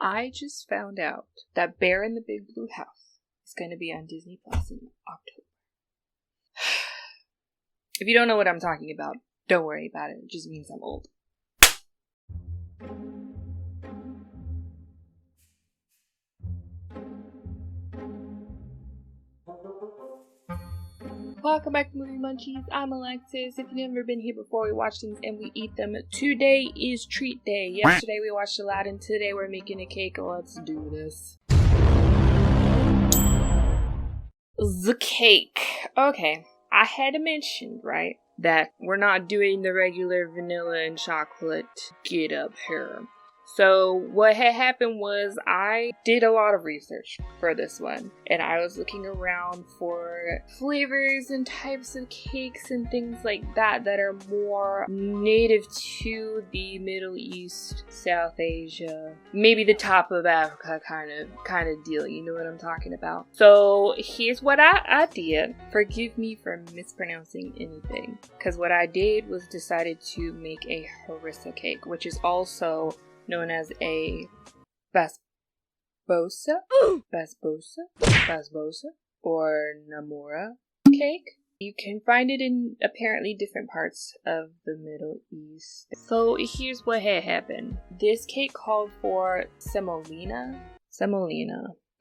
I just found out that Bear in the Big Blue House is going to be on Disney Plus in October. If you don't know what I'm talking about, don't worry about it. It just means I'm old. Welcome back to Movie Munchies. I'm Alexis. If you've never been here before, we watch things and we eat them. Today is treat day. Yesterday we watched Aladdin. Today we're making a cake. Let's do this. The cake. Okay. I had mentioned, right, that we're not doing the regular vanilla and chocolate get up here. So what had happened was I did a lot of research for this one, and I was looking around for flavors and types of cakes and things like that are more native to the Middle East, South Asia, maybe the top of Africa kind of deal. You know what I'm talking about? So here's what I did. Forgive me for mispronouncing anything, because what I did was decided to make a harissa cake, which is also known as a basbosa, or namora cake. You can find it in apparently different parts of the Middle East. So here's what had happened. This cake called for semolina,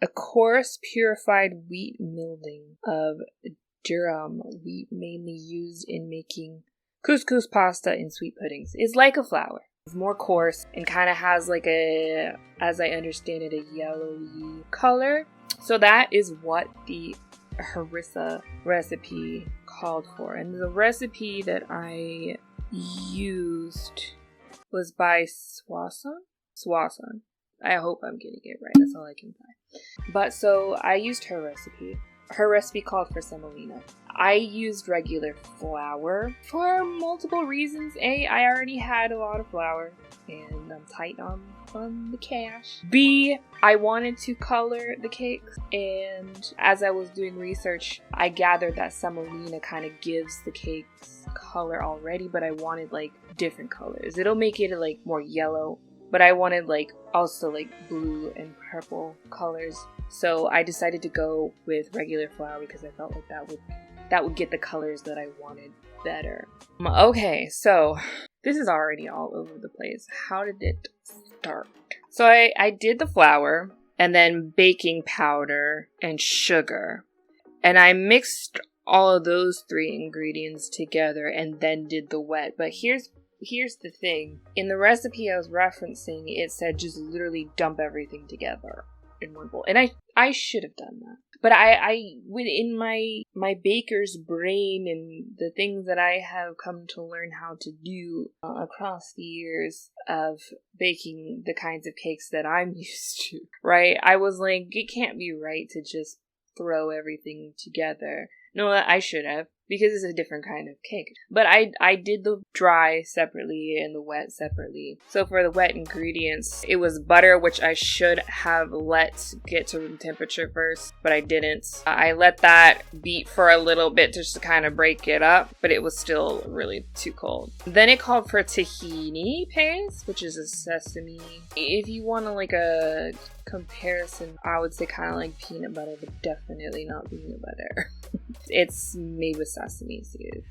a coarse purified wheat milding of durum wheat mainly used in making couscous pasta and sweet puddings. It's like a flour. It's more coarse and kind of has like a, as I understand it, a yellowy color. So that is what the harissa recipe called for. And the recipe that I used was by Swasan. I hope I'm getting it right. That's all I can say. But so I used her recipe. Her recipe called for semolina. I used regular flour for multiple reasons. A, I already had a lot of flour and I'm tight on the cash. B, I wanted to color the cakes, and as I was doing research, I gathered that semolina kind of gives the cakes color already, but I wanted like different colors. It'll make it like more yellow, but I wanted like also like blue and purple colors. So I decided to go with regular flour because I felt like that would get the colors that I wanted better. Okay, so this is already all over the place. How did it start? So I did the flour and then baking powder and sugar. And I mixed all of those three ingredients together and then did the wet. But here's the thing. In the recipe I was referencing, it said just literally dump everything together in one bowl. And I should have done that. But I within my baker's brain and the things that I have come to learn how to do across the years of baking the kinds of cakes that I'm used to, right? I was like, it can't be right to just throw everything together. No, I should have, because it's a different kind of cake. But I did the dry separately and the wet separately. So for the wet ingredients, it was butter, which I should have let get to room temperature first, but I didn't. I let that beat for a little bit just to kind of break it up, but it was still really too cold. Then it called for tahini paste, which is a sesame. If you want to like a comparison, I would say kind of like peanut butter, but definitely not peanut butter. It's made with sesame seeds.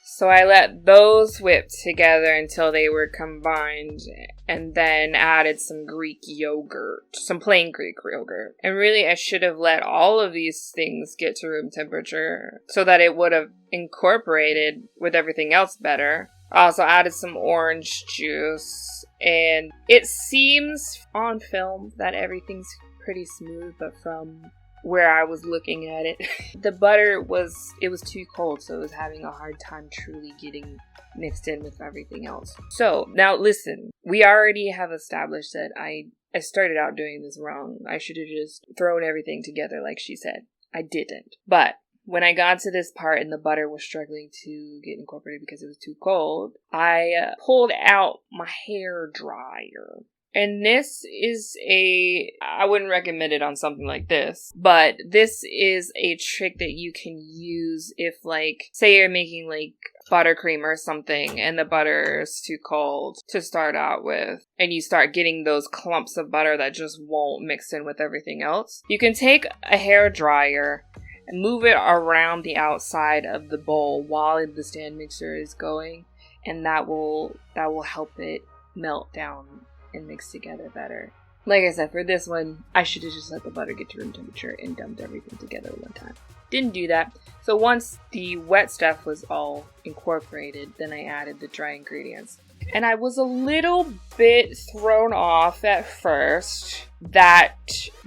So I let those whip together until they were combined, and then added some Greek yogurt, some plain Greek yogurt. And really I should have let all of these things get to room temperature so that it would have incorporated with everything else better. I also added some orange juice, and it seems on film that everything's pretty smooth, but from where I was looking at it, the butter was too cold, so it was having a hard time truly getting mixed in with everything else. So now listen, we already have established that I started out doing this wrong. I should have just thrown everything together like she said. I didn't. But when I got to this part and the butter was struggling to get incorporated because it was too cold, I pulled out my hair dryer. And this is I wouldn't recommend it on something like this, but this is a trick that you can use if, like, say you're making, like, buttercream or something and the butter is too cold to start out with, and you start getting those clumps of butter that just won't mix in with everything else, you can take a hair dryer and move it around the outside of the bowl while the stand mixer is going, and that will help it melt down and mix together better. Like I said, for this one, I should have just let the butter get to room temperature and dumped everything together one time. Didn't do that. So once the wet stuff was all incorporated, then I added the dry ingredients. And I was a little bit thrown off at first that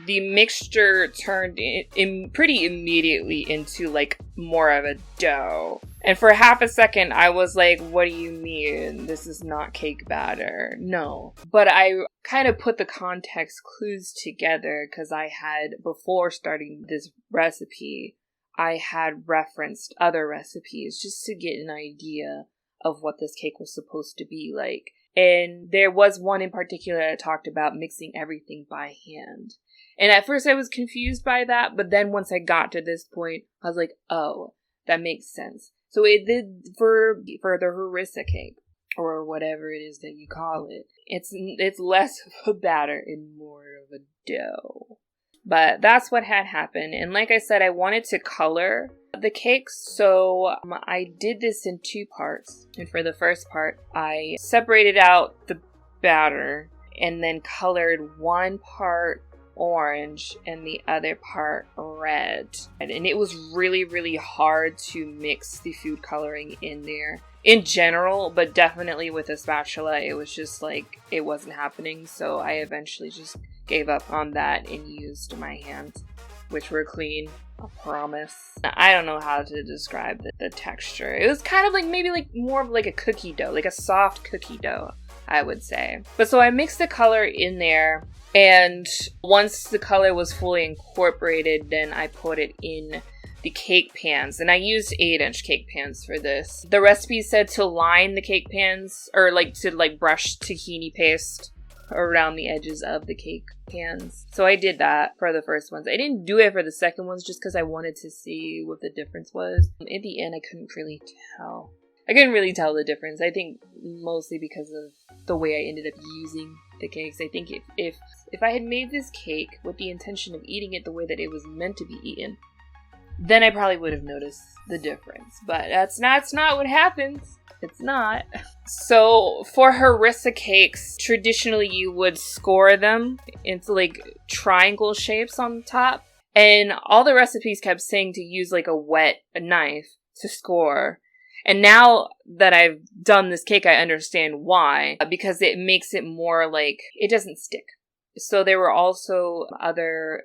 the mixture turned in pretty immediately into like more of a dough. And for half a second, I was like, what do you mean? This is not cake batter. No. But I kind of put the context clues together because I had, before starting this recipe, I had referenced other recipes just to get an idea of what this cake was supposed to be like. And there was one in particular that talked about mixing everything by hand. And at first I was confused by that, but then once I got to this point, I was like, oh, that makes sense. So it did for the harissa cake, or whatever it is that you call it. It's less of a batter and more of a dough. But that's what had happened. And like I said, I wanted to color the cakes, so I did this in two parts. And for the first part, I separated out the batter and then colored one part orange and the other part red. And it was really, really hard to mix the food coloring in there in general, but definitely with a spatula, it was just like, it wasn't happening. So I eventually just gave up on that and used my hands, which were clean, I promise. I don't know how to describe the texture. It was kind of like maybe like more of like a cookie dough, like a soft cookie dough, I would say. But so I mixed the color in there, and once the color was fully incorporated, then I put it in the cake pans, and I used 8-inch cake pans for this. The recipe said to line the cake pans, or like to like brush tahini paste around the edges of the cake pans. So I did that for the first ones. I didn't do it for the second ones just because I wanted to see what the difference was. In the end, I couldn't really tell. I couldn't really tell the difference. I think mostly because of the way I ended up using the cakes. I think if I had made this cake with the intention of eating it the way that it was meant to be eaten, then I probably would have noticed the difference. But that's not what happens. It's not. So for harissa cakes, traditionally you would score them into like triangle shapes on the top. And all the recipes kept saying to use like a wet knife to score. And now that I've done this cake, I understand why. Because it makes it more like, it doesn't stick. So there were also other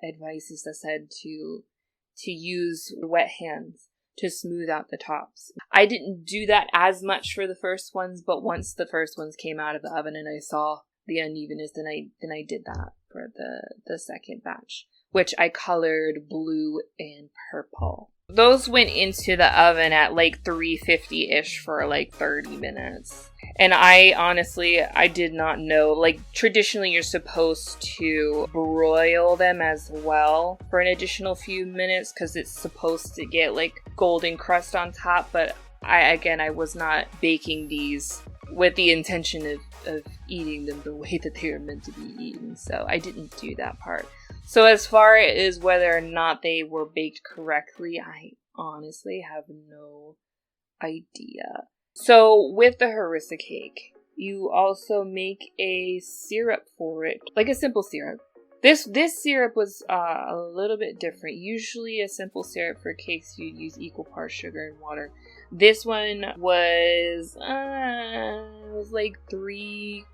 advices that said to use wet hands to smooth out the tops. I didn't do that as much for the first ones, but once the first ones came out of the oven and I saw the unevenness, then I did that for the second batch, which I colored blue and purple. Those went into the oven at like 350-ish for like 30 minutes. And I did not know, like traditionally you're supposed to broil them as well for an additional few minutes because it's supposed to get like golden crust on top. But I was not baking these with the intention of eating them the way that they were meant to be eaten. So I didn't do that part. So as far as whether or not they were baked correctly, I honestly have no idea. So with the harissa cake, you also make a syrup for it, like a simple syrup. This syrup was a little bit different. Usually a simple syrup for cakes, you use equal parts sugar and water. This one was like three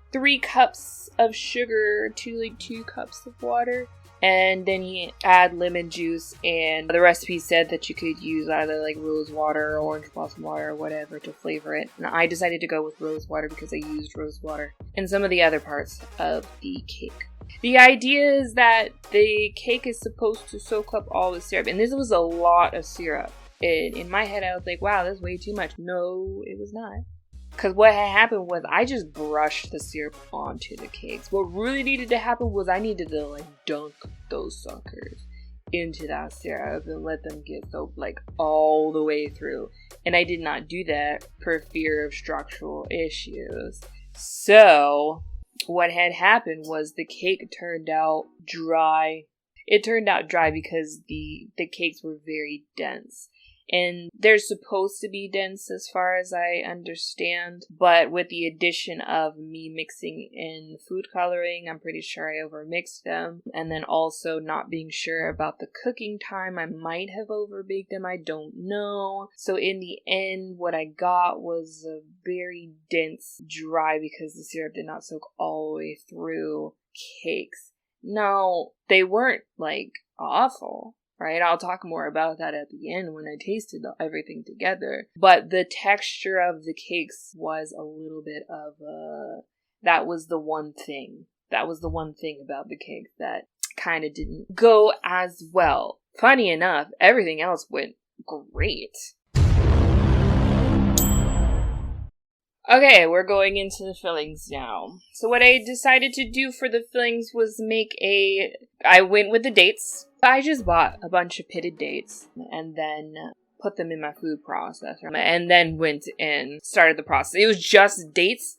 cups of sugar to like 2 cups of water. And then you add lemon juice, and the recipe said that you could use either like rose water or orange blossom water or whatever to flavor it. And I decided to go with rose water because I used rose water in some of the other parts of the cake. The idea is that the cake is supposed to soak up all the syrup, and this was a lot of syrup. And in my head, I was like, wow, that's way too much. No, it was not. Because what had happened was I just brushed the syrup onto the cakes. What really needed to happen was I needed to like dunk those suckers into that syrup and let them get soaked like all the way through. And I did not do that for fear of structural issues. So what had happened was the cake turned out dry. It turned out dry because the cakes were very dense. And they're supposed to be dense as far as I understand. But with the addition of me mixing in food coloring, I'm pretty sure I overmixed them. And then also not being sure about the cooking time, I might have overbaked them. I don't know. So in the end, what I got was a very dense dry because the syrup did not soak all the way through cakes. Now, they weren't like awful. Right, I'll talk more about that at the end when I tasted everything together. But the texture of the cakes was a little bit of that was the one thing. That was the one thing about the cake that kind of didn't go as well. Funny enough, everything else went great. Okay, we're going into the fillings now. So what I decided to do for the fillings was I went with the dates. I just bought a bunch of pitted dates and then put them in my food processor and then went and started the process. It was just dates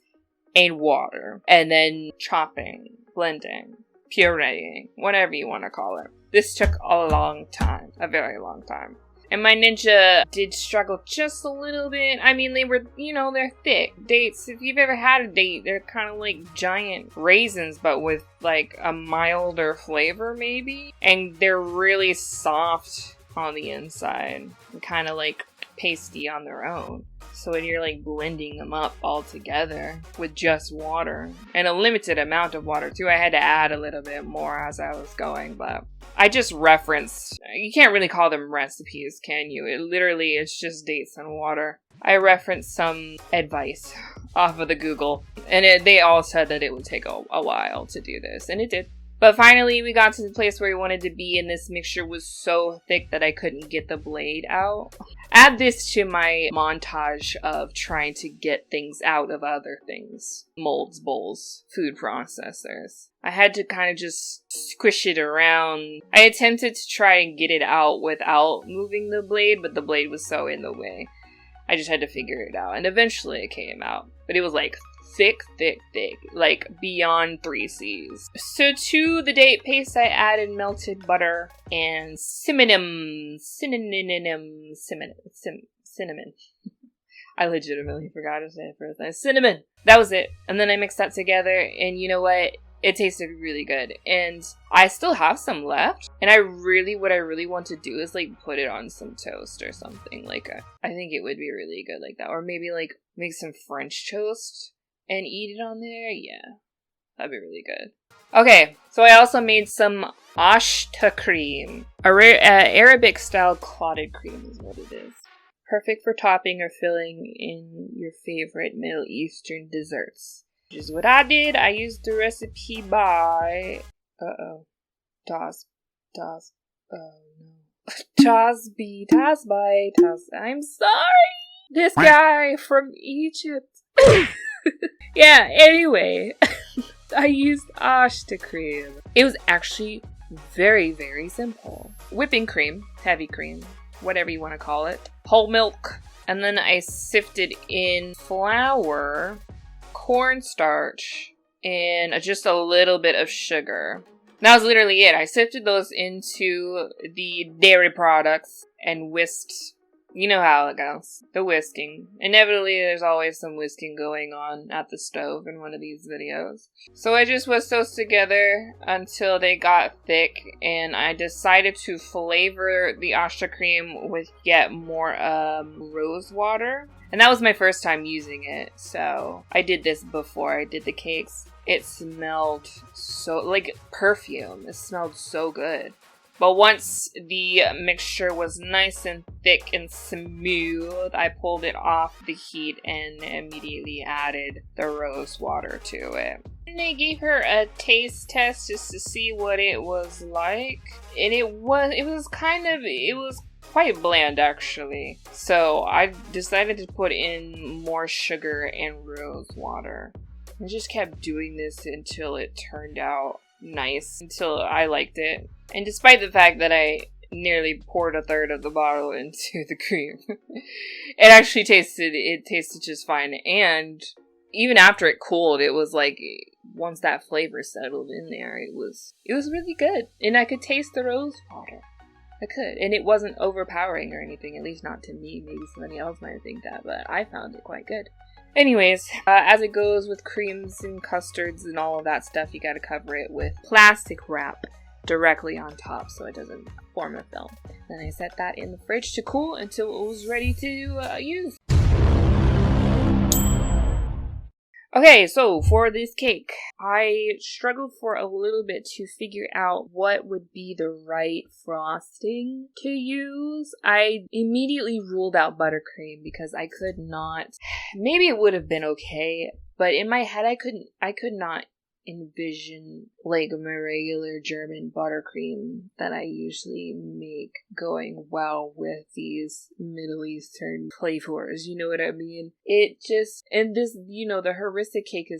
and water and then chopping, blending, pureeing, whatever you want to call it. This took a long time, a very long time. And my ninja did struggle just a little bit. I mean, they were, they're thick. Dates, if you've ever had a date, they're kind of like giant raisins, but with like a milder flavor maybe. And they're really soft on the inside. And kind of like pasty on their own. So when you're like blending them up all together with just water. And a limited amount of water too. I had to add a little bit more as I was going, but I just referenced, you can't really call them recipes, can you? It literally is just dates and water. I referenced some advice off of the Google, and they all said that it would take a while to do this, and it did. But finally, we got to the place where we wanted to be, and this mixture was so thick that I couldn't get the blade out. Add this to my montage of trying to get things out of other things. Molds, bowls, food processors. I had to kind of just squish it around. I attempted to try and get it out without moving the blade, but the blade was so in the way. I just had to figure it out, and eventually it came out. But it was like thick, like beyond 3 C's. So to the date paste, I added melted butter and cinnamon. I legitimately forgot to say it first. Cinnamon. That was it. And then I mixed that together, and you know what? It tasted really good. And I still have some left. And what I really want to do is like put it on some toast or something. I think it would be really good like that. Or maybe like make some French toast and eat it on there. Yeah, that'd be really good. Okay, so I also made some ashta cream. Arabic style clotted cream is what it is. Perfect for topping or filling in your favorite Middle Eastern desserts. Which is what I did. I used the recipe by... I'm sorry! This guy from Egypt. Yeah, anyway. I used ashta cream. It was actually very, very simple. Whipping cream, heavy cream, whatever you want to call it. Whole milk. And then I sifted in flour, cornstarch, and just a little bit of sugar. That was literally it. I sifted those into the dairy products and whisked. You know how it goes. The whisking. Inevitably, there's always some whisking going on at the stove in one of these videos. So I just whisked those together until they got thick, and I decided to flavor the ashta cream with yet more rose water. And that was my first time using it, so I did this before I did the cakes. It smelled so, like perfume. It smelled so good. But once the mixture was nice and thick and smooth, I pulled it off the heat and immediately added the rose water to it. And I gave her a taste test just to see what it was like. And it was quite bland actually. So I decided to put in more sugar and rose water. I just kept doing this until it turned out nice until I liked it. And despite the fact that I nearly poured a third of the bottle into the cream, it tasted just fine. And even after it cooled, it was like, once that flavor settled in there, it was really good. And I could taste the rose water. I could. And it wasn't overpowering or anything, at least not to me. Maybe somebody else might think that, but I found it quite good. Anyways, as it goes with creams and custards and all of that stuff, you gotta cover it with plastic wrap directly on top so it doesn't form a film. Then I set that in the fridge to cool until it was ready to use. Okay, so for this cake, I struggled for a little bit to figure out what would be the right frosting to use. I immediately ruled out buttercream because I could not, maybe it would have been okay, but in my head I could not envision like my regular German buttercream that I usually make going well with these Middle Eastern flavors. You know what I mean? It just, and this, the harissa cake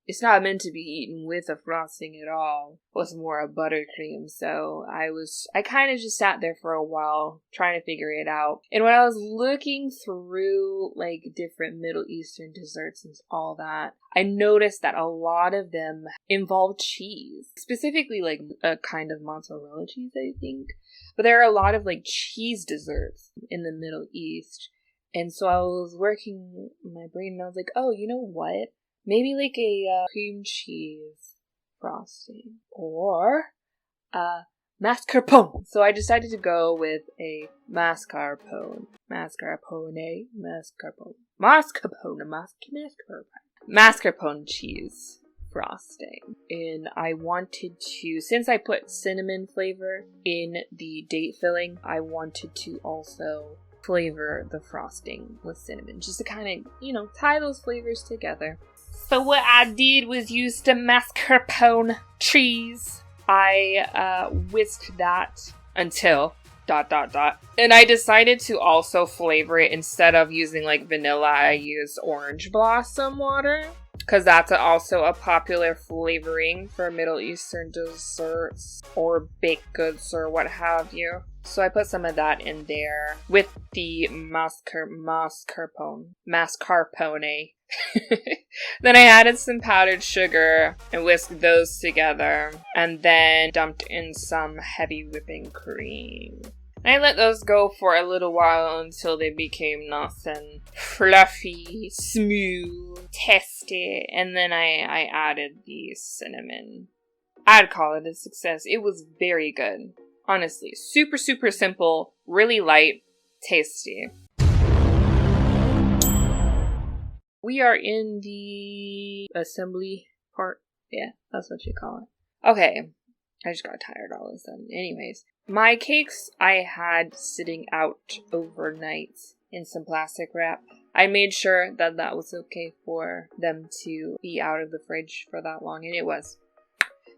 it's not meant to be eaten with a frosting at all. It was more a buttercream. So I kind of just sat there for a while trying to figure it out. And when I was looking through like different Middle Eastern desserts and all that, I noticed that a lot of them involve cheese. Specifically like a kind of mozzarella cheese, I think. But there are a lot of like cheese desserts in the Middle East. And so I was working my brain and I was like, oh, you know what? Maybe like a cream cheese frosting or mascarpone. So I decided to go with a mascarpone cheese frosting. And I wanted to, since I put cinnamon flavor in the date filling, I wanted to also flavor the frosting with cinnamon, just to kind of, tie those flavors together. So what I did was use the mascarpone cheese. I whisked that until ... And I decided to also flavor it. Instead of using like vanilla, I used orange blossom water, because that's also a popular flavoring for Middle Eastern desserts or baked goods or what have you. So I put some of that in there with the mascarpone. Then I added some powdered sugar and whisked those together, and then dumped in some heavy whipping cream. I let those go for a little while until they became nice and fluffy, smooth, tasty, and then I added the cinnamon. I'd call it a success. It was very good. Honestly, super, super simple, really light, tasty. We are in the assembly part. Yeah, that's what you call it. Okay, I just got tired all of a sudden. Anyways, my cakes I had sitting out overnight in some plastic wrap. I made sure that that was okay for them to be out of the fridge for that long, and it was.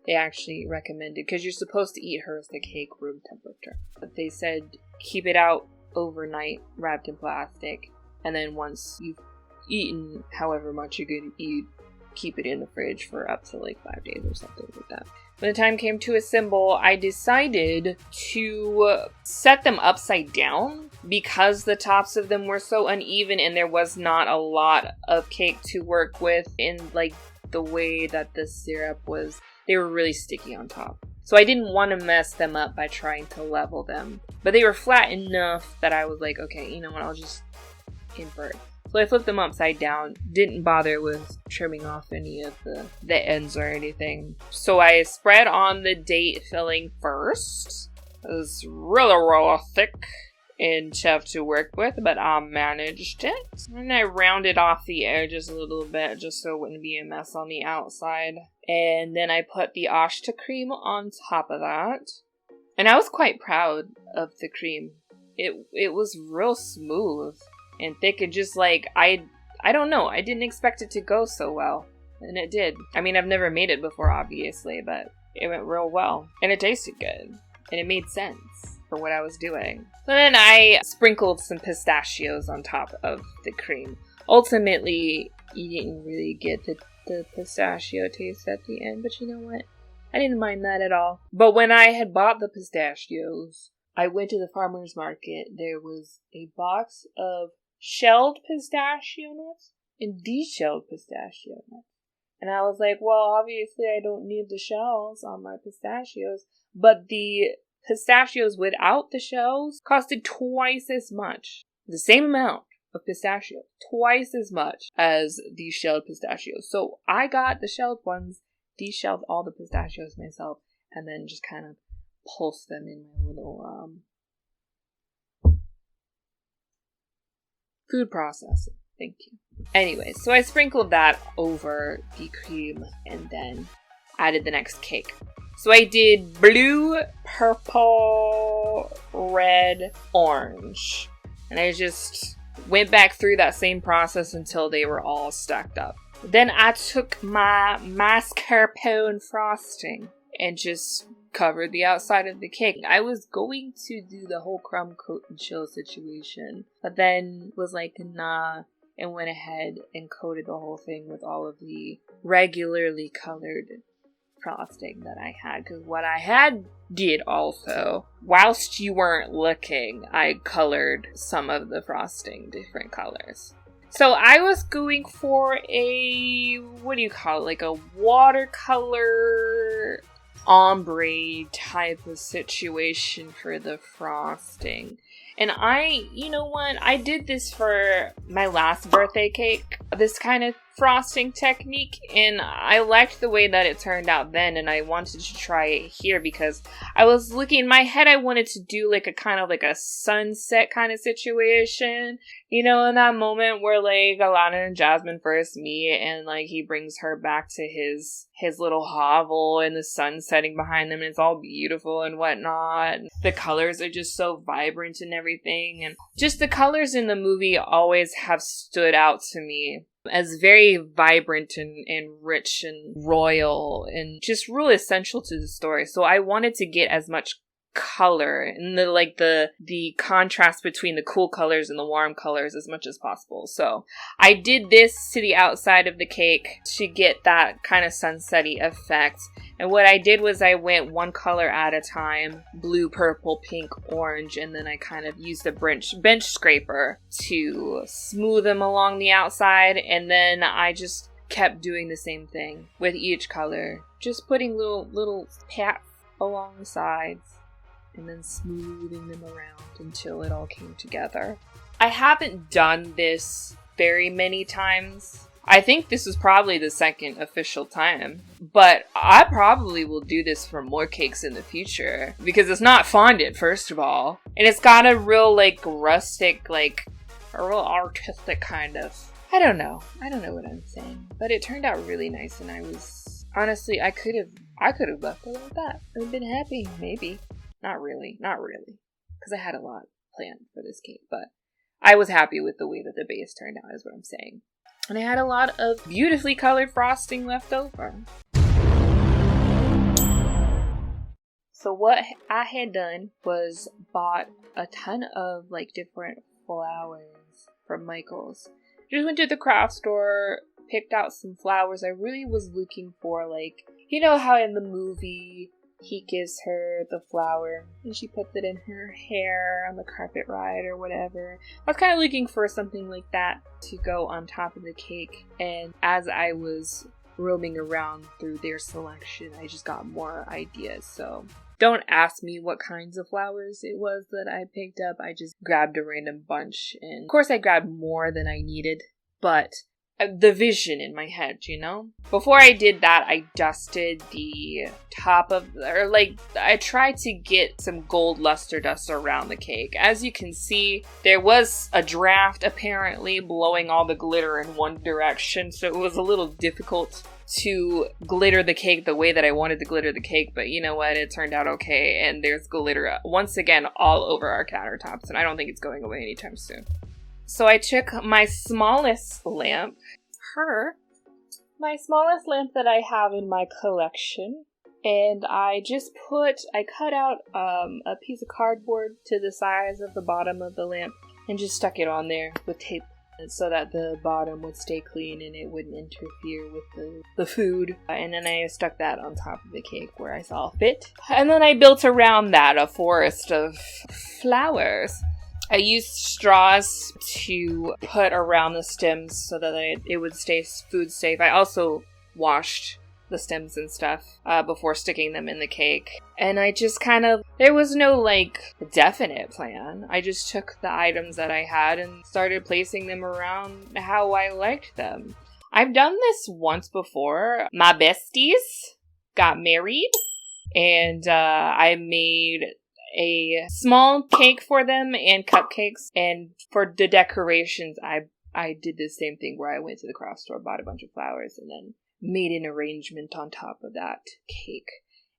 They actually recommended, because you're supposed to eat harissa cake room temperature. But they said keep it out overnight, wrapped in plastic, and then once you've eaten however much you're going to eat, keep it in the fridge for up to like 5 days or something like that. When the time came to assemble, I decided to set them upside down because the tops of them were so uneven and there was not a lot of cake to work with in like the way that the syrup was. They were really sticky on top. So I didn't want to mess them up by trying to level them. But they were flat enough that I was like, okay, you know what, I'll just invert. So I flipped them upside down, didn't bother with trimming off any of the ends or anything. So I spread on the date filling first. It was really thick and tough to work with, but I managed it. And I rounded off the edges a little bit just so it wouldn't be a mess on the outside. And then I put the ashta cream on top of that. And I was quite proud of the cream. It was real smooth and thick and just like, I don't know, I didn't expect it to go so well. And it did. I mean, I've never made it before, obviously, but it went real well. And it tasted good. And it made sense for what I was doing. So then I sprinkled some pistachios on top of the cream. Ultimately, you didn't really get the pistachio taste at the end, but you know what? I didn't mind that at all. But when I had bought the pistachios, I went to the farmer's market. There was a box of shelled pistachio nuts and de-shelled pistachio nuts. And I was like, well, obviously I don't need the shells on my pistachios. But the pistachios without the shells costed twice as much. The same amount of pistachio. Twice as much as the shelled pistachios. So I got the shelled ones, de-shelled all the pistachios myself, and then just kind of pulsed them in my little food processor. Thank you. Anyway, so I sprinkled that over the cream and then added the next cake. So I did blue, purple, red, orange. And I just went back through that same process until they were all stacked up. Then I took my mascarpone frosting and just covered the outside of the cake. I was going to do the whole crumb coat and chill situation, but then was like, nah, and went ahead and coated the whole thing with all of the regularly colored frosting that I had. Because what I had did also, whilst you weren't looking, I colored some of the frosting different colors. So I was going for a, what do you call it, like a watercolor ombre type of situation for the frosting. And you know what, I did this for my last birthday cake, this kind of frosting technique, and I liked the way that it turned out then, and I wanted to try it here because I was looking in my head, I wanted to do like a kind of like a sunset kind of situation, you know, in that moment where like Aladdin and Jasmine first meet and like he brings her back to his little hovel and the sun setting behind them and it's all beautiful and whatnot. The colors are just so vibrant and everything, and just the colors in the movie always have stood out to me as very vibrant and rich and royal and just really essential to the story. So I wanted to get as much color and the contrast between the cool colors and the warm colors as much as possible. So I did this to the outside of the cake to get that kind of sunsetty effect. And what I did was I went one color at a time, blue, purple, pink, orange, and then I kind of used a bench scraper to smooth them along the outside, and then I just kept doing the same thing with each color, just putting little pats along the sides and then smoothing them around until it all came together. I haven't done this very many times. I think this is probably the second official time, but I probably will do this for more cakes in the future because it's not fondant, first of all, and it's got a real like rustic, like a real artistic kind of, I don't know what I'm saying, but it turned out really nice, and I was honestly, I could have left it like that and been happy. Maybe not really, because I had a lot planned for this cake, but I was happy with the way that the base turned out, is what I'm saying. And I had a lot of beautifully colored frosting left over. So what I had done was bought a ton of like different flowers from Michael's. Just went to the craft store, picked out some flowers. I really was looking for, like, you know how in the movie he gives her the flower and she puts it in her hair on the carpet ride or whatever. I was kind of looking for something like that to go on top of the cake, and as I was roaming around through their selection, I just got more ideas. So don't ask me what kinds of flowers it was that I picked up. I just grabbed a random bunch, and of course I grabbed more than I needed, but the vision in my head, you know? Before I did that, I dusted the top of, I tried to get some gold luster dust around the cake. As you can see, there was a draft apparently blowing all the glitter in one direction, so it was a little difficult to glitter the cake the way that I wanted to glitter the cake, but you know what? It turned out okay, and there's glitter once again all over our countertops, and I don't think it's going away anytime soon. So I took my smallest lamp, my smallest lamp that I have in my collection, and I cut out a piece of cardboard to the size of the bottom of the lamp and just stuck it on there with tape. so that the bottom would stay clean and it wouldn't interfere with the food. And then I stuck that on top of the cake where I saw fit. And then I built around that a forest of flowers. I used straws to put around the stems so that it would stay food safe. I also washed the stems and stuff before sticking them in the cake. And I just there was no definite plan. I just took the items that I had and started placing them around how I liked them. I've done this once before. My besties got married and I made a small cake for them and cupcakes, and for the decorations I did the same thing where I went to the craft store, bought a bunch of flowers, and then made an arrangement on top of that cake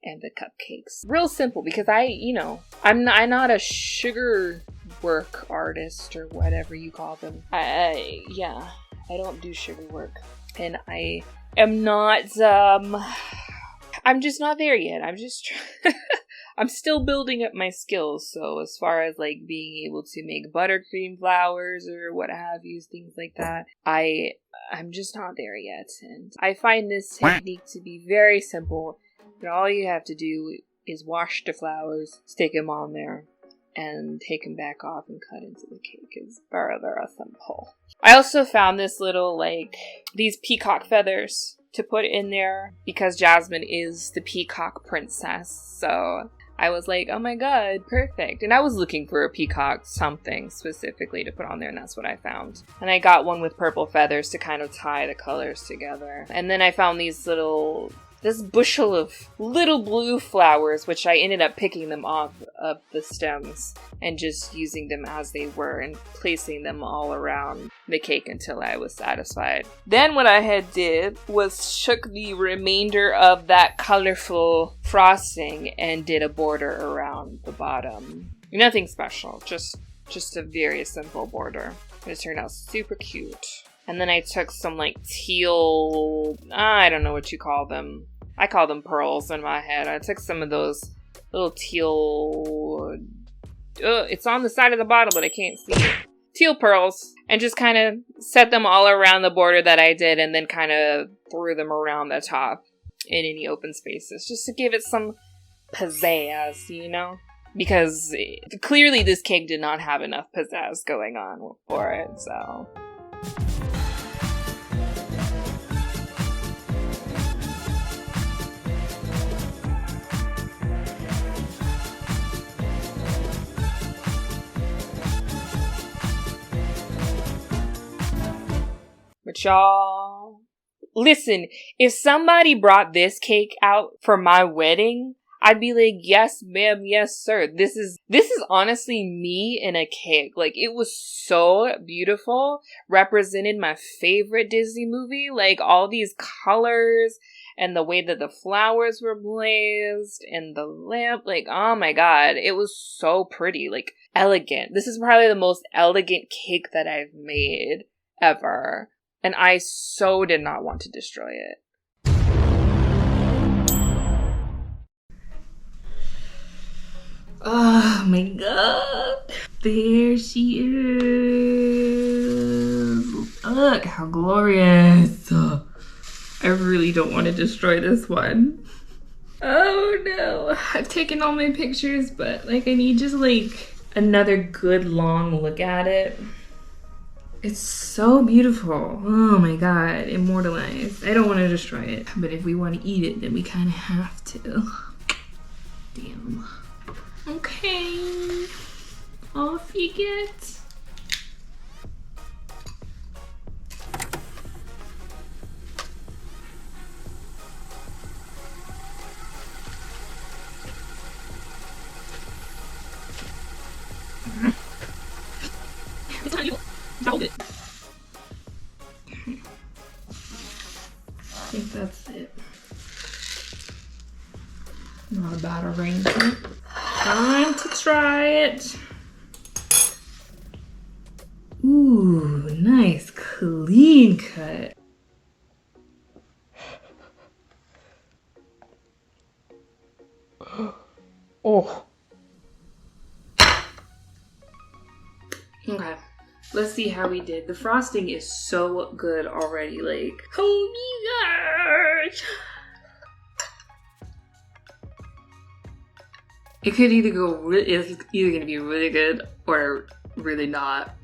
and the cupcakes. Real simple, because I'm not a sugar work artist or whatever you call them. I don't do sugar work, and I am not I'm just not there yet. I'm still building up my skills. So as far as being able to make buttercream flowers or what have you, things like that, I'm just not there yet. And I find this technique to be very simple. And all you have to do is wash the flowers, stick them on there, and take them back off and cut into the cake. It's very, very simple. I also found this little these peacock feathers to put in there because Jasmine is the peacock princess. So I was like, oh my god, perfect. And I was looking for a peacock something specifically to put on there, and that's what I found. And I got one with purple feathers to kind of tie the colors together. And then I found this bushel of little blue flowers, which I ended up picking them off of the stems and just using them as they were and placing them all around the cake until I was satisfied. Then what I had did was shook the remainder of that colorful frosting and did a border around the bottom. Nothing special, just a very simple border. It turned out super cute. And then I took some teal, I don't know what you call them. I call them pearls in my head. I took some of those little teal, it's on the side of the bottle, but I can't see it. Teal pearls, and just kind of set them all around the border that I did, and then kind of threw them around the top in any open spaces, just to give it some pizzazz, Because clearly this cake did not have enough pizzazz going on for it, so... But y'all, listen, if somebody brought this cake out for my wedding, I'd be like, yes, ma'am, yes, sir. This is honestly me in a cake. It was so beautiful, represented my favorite Disney movie, all these colors and the way that the flowers were blazed and the lamp, oh my god, it was so pretty, elegant. This is probably the most elegant cake that I've made ever. And I so did not want to destroy it. Oh my god. There she is. Look how glorious. I really don't want to destroy this one. Oh no. I've taken all my pictures, but I need just another good long look at it. It's so beautiful. Oh my god, immortalized. I don't want to destroy it, but if we want to eat it, then we kind of have to. Damn. Okay. Off you get. Hold it. I think that's it. Not a bad arrangement. Time to try it. Ooh, nice clean cut. Oh. Okay. Let's see how we did. The frosting is so good already. Like, oh my gosh. It could either go it's either gonna be really good or really not.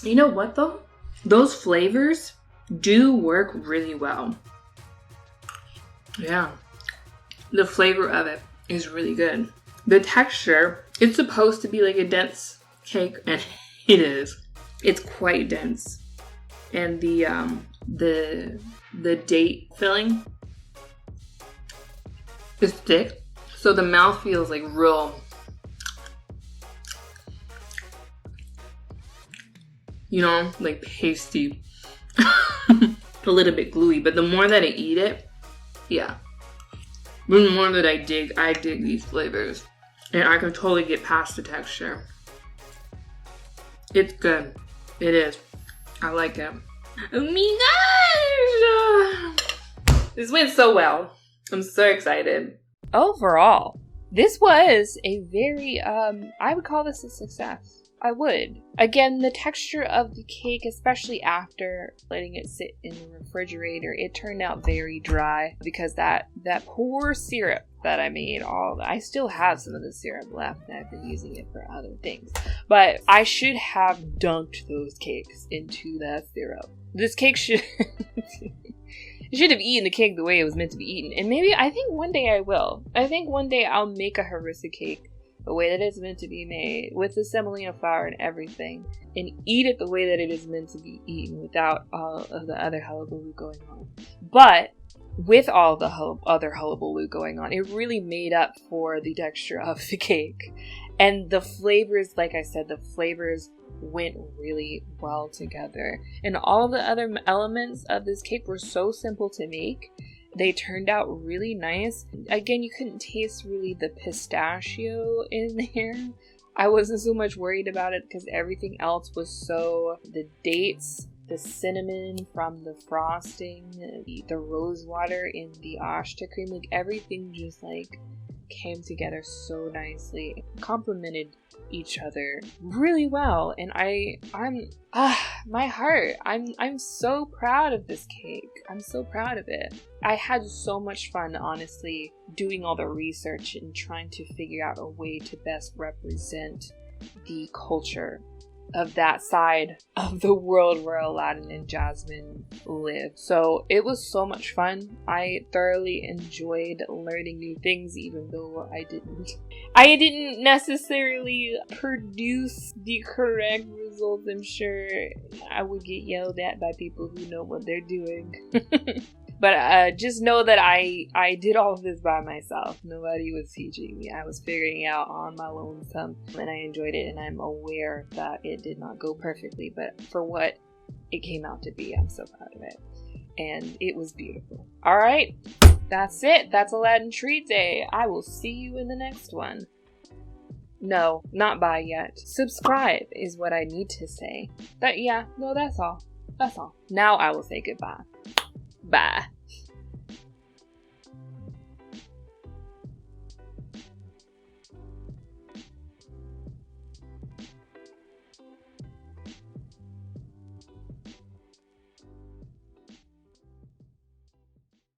You know what though? Those flavors do work really well. Yeah. The flavor of it is really good. The texture, it's supposed to be like a dense cake, and it is. It's quite dense. And the date filling is thick. So the mouth feels like real, you know, like pasty. A little bit gluey, but the more that I eat it, yeah. The more that I dig these flavors. And I can totally get past the texture. It's good. It is. I like it. Oh my gosh! This went so well. I'm so excited. Overall, this was a very, I would call this a success. I would. Again, the texture of the cake, especially after letting it sit in the refrigerator, it turned out very dry because that poor syrup that I made, I still have some of the syrup left and I've been using it for other things. But I should have dunked those cakes into that syrup. This cake should... I should have eaten the cake the way it was meant to be eaten. And maybe, I think one day I will. I think one day I'll make a harissa cake the way that it's meant to be made, with the semolina flour and everything, and eat it the way that it is meant to be eaten without all of the other hullabaloo going on. But with all the other hullabaloo going on, it really made up for the texture of the cake. And the flavors, like I said, the flavors went really well together. And all the other elements of this cake were so simple to make. They turned out really nice. Again, you couldn't taste really the pistachio in there. I wasn't so much worried about it because everything else was so... The dates, the cinnamon from the frosting, the rose water in the ashta cream, like everything just like came together so nicely. Complemented each other really well, and I'm so proud of this cake. I'm so proud of it. I had so much fun, honestly, doing all the research and trying to figure out a way to best represent the culture of that side of the world where Aladdin and Jasmine live. So it was so much fun. I thoroughly enjoyed learning new things, even though I didn't necessarily produce the correct results. I'm sure I would get yelled at by people who know what they're doing. But just know that I did all of this by myself. Nobody was teaching me. I was figuring it out on my lonesome, and I enjoyed it, and I'm aware that it did not go perfectly, but for what it came out to be, I'm so proud of it. And it was beautiful. Alright, that's it. That's Aladdin Treat Day. I will see you in the next one. No, not bye yet. Subscribe is what I need to say. That's all. That's all. Now I will say goodbye. Bye.